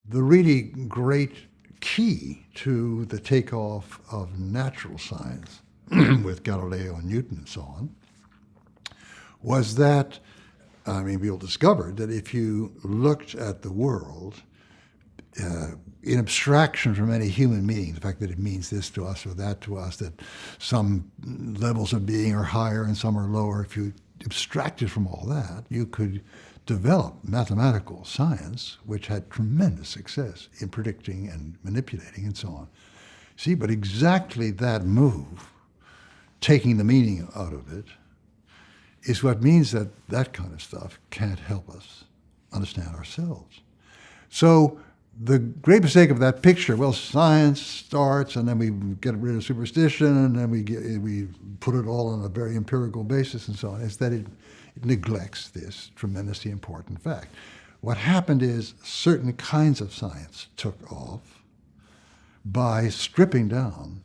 The really great key to the takeoff of natural science with Galileo and Newton and so on was that, people discovered that if you looked at the world in abstraction from any human meaning, the fact that it means this to us or that to us, that some levels of being are higher and some are lower, if you abstracted from all that, you could develop mathematical science which had tremendous success in predicting and manipulating and so on. See, but exactly that move, taking the meaning out of it, is what means that that kind of stuff can't help us understand ourselves. So the great mistake of that picture, well, science starts and then we get rid of superstition and then we put it all on a very empirical basis and so on, is that it neglects this tremendously important fact. What happened is certain kinds of science took off by stripping down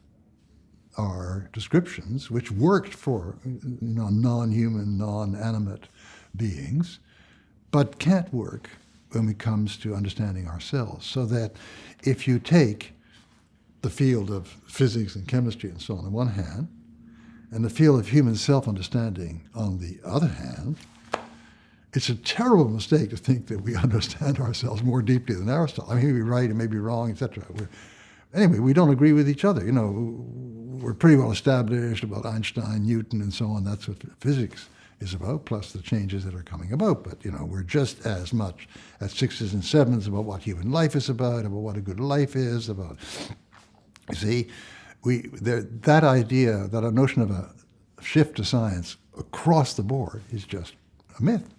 our descriptions, which worked for non-human, non-animate beings, but can't work when it comes to understanding ourselves. So that if you take the field of physics and chemistry and so on one hand, and the field of human self-understanding on the other hand, it's a terrible mistake to think that we understand ourselves more deeply than Aristotle. He may be right, he may be wrong, etc. Anyway, we don't agree with each other. We're pretty well established about Einstein, Newton, and so on. That's what physics is about, plus the changes that are coming about. But, we're just as much at sixes and sevens about what human life is about what a good life is, about, you see, that idea, that a notion of a shift to science across the board is just a myth.